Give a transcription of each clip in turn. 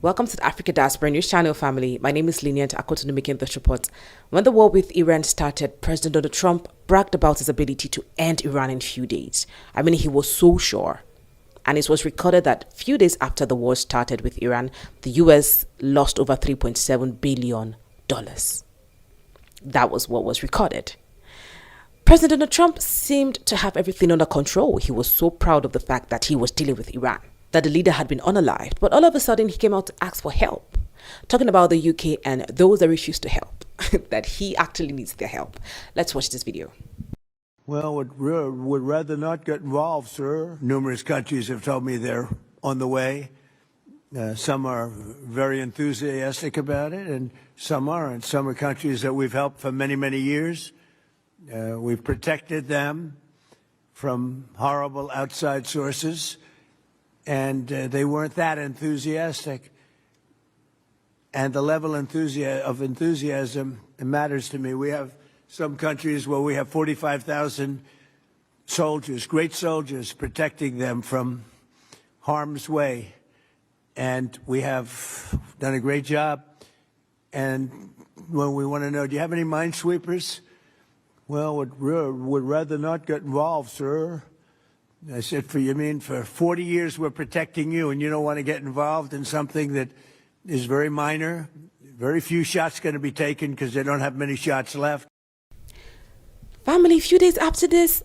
Welcome to the Africa Diaspora News Channel family. My name is Lynient Akotonou making this report. When the war with Iran started, President Donald Trump bragged about his ability to end Iran in few days. I mean, he was so sure. And it was recorded that few days after the war started with Iran, the US lost over $3.7 billion. That was what was recorded. President Donald Trump seemed to have everything under control. He was so proud of the fact that he was dealing with Iran, that the leader had been unalived, but all of a sudden he came out to ask for help, talking about the UK and those that refuse to help, that he actually needs their help. Let's watch this video. Well, would rather not get involved, sir. Numerous countries have told me they're on the way. Some are very enthusiastic about it, and some aren't. Some are countries that we've helped for many, many years. We've protected them from horrible outside sources, and they weren't that enthusiastic. And the level of enthusiasm matters to me. We have some countries where we have 45,000 soldiers, great soldiers, protecting them from harm's way. And we have done a great job. And when we want to know, do you have any minesweepers? Well, would rather not get involved, sir. I said, for 40 years we're protecting you, and you don't want to get involved in something that is very minor? Very few shots going to be taken because they don't have many shots left. Family, a few days after this,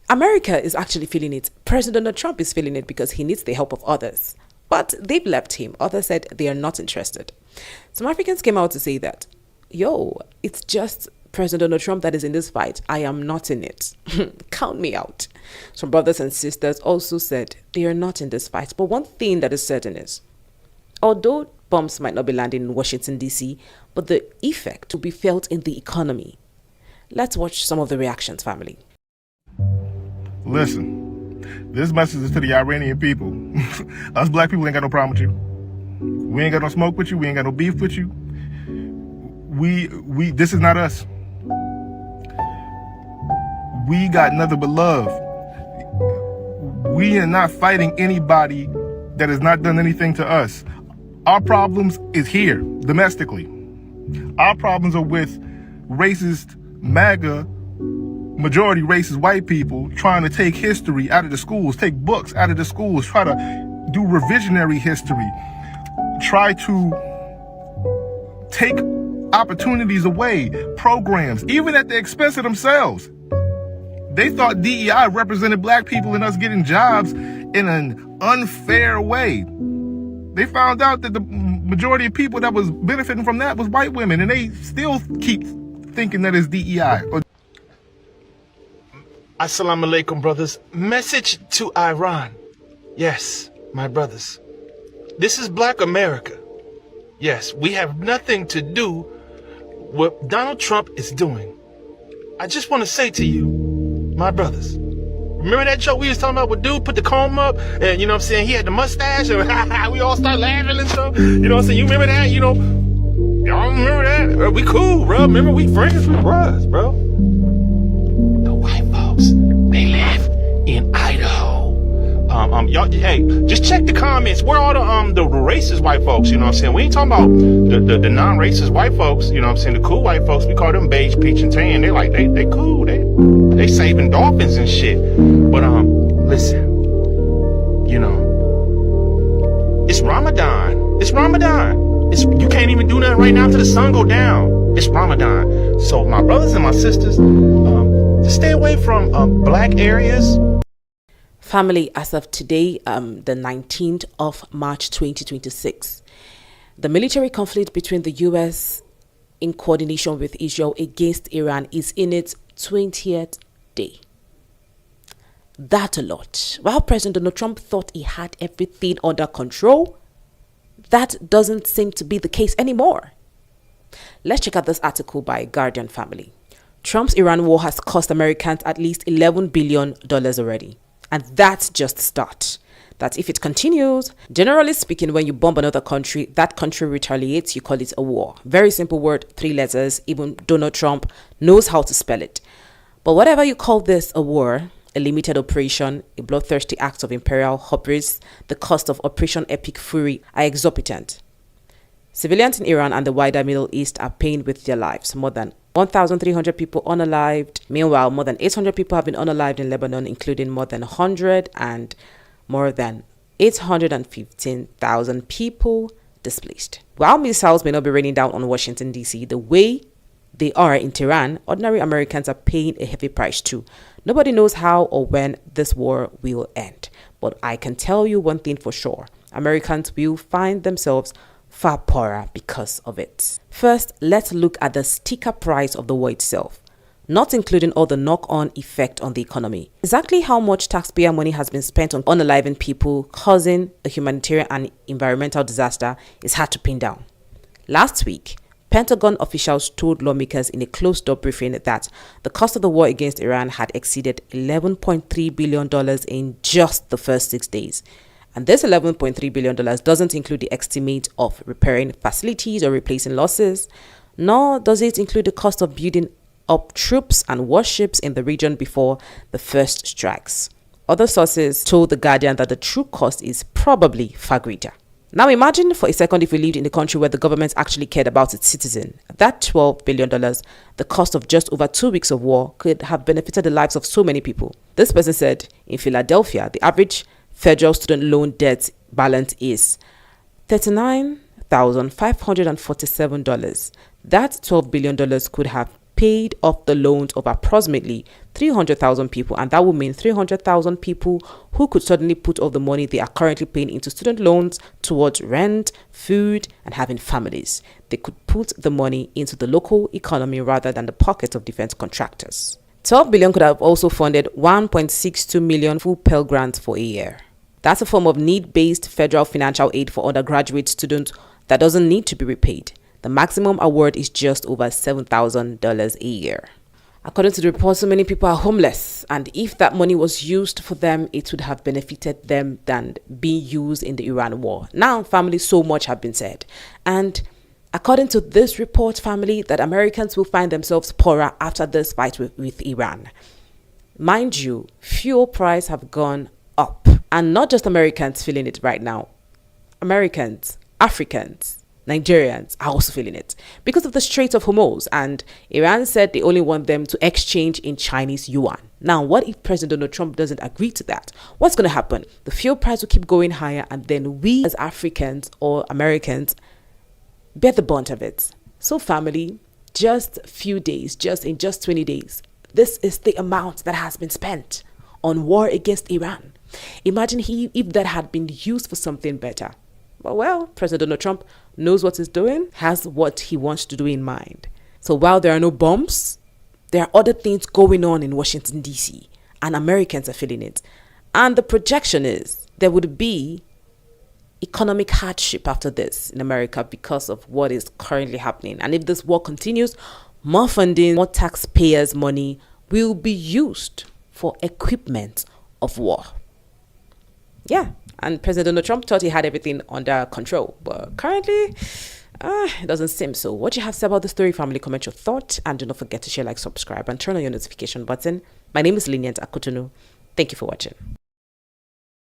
America is actually feeling it. President Donald Trump is feeling it because he needs the help of others. But they've left him. Others said they are not interested. Some Africans came out to say that, it's just President Donald Trump that is in this fight. I am not in it. Count me out. Some brothers and sisters also said they are not in this fight. But one thing that is certain is, although bombs might not be landing in Washington, D.C., but the effect will be felt in the economy. Let's watch some of the reactions, family. Listen, this message is to the Iranian people. Us black people ain't got no problem with you. We ain't got no smoke with you. We ain't got no beef with you. This is not us. We got nothing but love. We are not fighting anybody that has not done anything to us. Our problems is here, domestically. Our problems are with racist, MAGA, majority racist white people trying to take history out of the schools, take books out of the schools, try to do revisionary history, try to take opportunities away, programs, even at the expense of themselves. They thought DEI represented black people and us getting jobs in an unfair way. They found out that the majority of people that was benefiting from that was white women, and they still keep thinking that it's DEI. Assalamu alaikum, brothers. Message to Iran. Yes, my brothers. This is Black America. Yes, we have nothing to do with what Donald Trump is doing. I just want to say to you, my brothers, remember that joke we was talking about with dude put the comb up and, you know what I'm saying, he had the mustache and we all start laughing and stuff? You know what I'm saying? You remember that? Y'all remember that? We cool, bro. Remember we friends with bros, bro. The white folks, they live in Idaho. Y'all, hey, just check the comments. Where are the racist white folks? You know what I'm saying? We ain't talking about the non-racist white folks. You know what I'm saying? The cool white folks, we call them beige, peach, and tan. They like they cool. They saving dolphins and shit. But listen, it's Ramadan. It's Ramadan. You can't even do nothing right now till the sun go down. It's Ramadan. So my brothers and my sisters, just stay away from black areas. Family, as of today, the 19th of March 2026, the military conflict between the U.S. in coordination with Israel against Iran is in its 20th day. That's a lot. While President Donald Trump thought he had everything under control, that doesn't seem to be the case anymore. Let's check out this article by Guardian family. Trump's Iran war has cost Americans at least $11 billion already. And that's just the start. That if it continues, generally speaking, when you bomb another country, that country retaliates, you call it a war. Very simple word, 3 letters. Even Donald Trump knows how to spell it. But whatever you call this a war, a limited operation, a bloodthirsty act of imperial hubris, the cost of Operation Epic Fury are exorbitant. Civilians in Iran and the wider Middle East are paying with their lives. More than 1,300 people unalived. Meanwhile, more than 800 people have been unalived in Lebanon, including more than 100 and more than 815,000 people displaced. While missiles may not be raining down on Washington, D.C., the way they are in Tehran, ordinary Americans are paying a heavy price too. Nobody knows how or when this war will end. But I can tell you one thing for sure. Americans will find themselves far poorer because of it. First, let's look at the sticker price of the war itself, not including all the knock-on effect on the economy. Exactly how much taxpayer money has been spent on unaliving people, causing a humanitarian and environmental disaster is hard to pin down. Last week, Pentagon officials told lawmakers in a closed-door briefing that the cost of the war against Iran had exceeded $11.3 billion in just the first 6 days. And this $11.3 billion doesn't include the estimate of repairing facilities or replacing losses, nor does it include the cost of building up troops and warships in the region before the first strikes. Other sources told The Guardian that the true cost is probably far greater. Now imagine for a second if we lived in a country where the government actually cared about its citizen. That $12 billion, the cost of just over 2 weeks of war, could have benefited the lives of so many people. This person said in Philadelphia, the average federal student loan debt balance is $39,547. That $12 billion could have paid off the loans of approximately 300,000 people, and that would mean 300,000 people who could suddenly put all the money they are currently paying into student loans towards rent, food, and having families. They could put the money into the local economy rather than the pockets of defense contractors. 12 billion could have also funded 1.62 million full Pell Grants for a year. That's a form of need-based federal financial aid for undergraduate students that doesn't need to be repaid. The maximum award is just over $7,000 a year. According to the report, so many people are homeless, and if that money was used for them, it would have benefited them than being used in the Iran war. Now, family, so much have been said. And according to this report, family, that Americans will find themselves poorer after this fight with Iran. Mind you, fuel prices have gone up, and not just Americans feeling it right now. Americans, Africans, Nigerians are also feeling it because of the Strait of Hormuz, and Iran said they only want them to exchange in Chinese yuan. Now, what if President Donald Trump doesn't agree to that? What's going to happen? The fuel price will keep going higher, and then we as Africans or Americans bear the brunt of it. So family, just a few days, just 20 days, this is the amount that has been spent on war against Iran. Imagine if that had been used for something better. Well, President Donald Trump knows what he's doing, has what he wants to do in mind. So while there are no bombs, there are other things going on in Washington, D.C., and Americans are feeling it. And the projection is there would be economic hardship after this in America because of what is currently happening. And if this war continues, more funding, more taxpayers' money will be used for equipment of war. Yeah. And President Donald Trump thought he had everything under control. But currently, it doesn't seem so. What do you have to say about the story, family? Comment your thoughts. And do not forget to share, like, subscribe, and turn on your notification button. My name is Lynient Akotonou. Thank you for watching.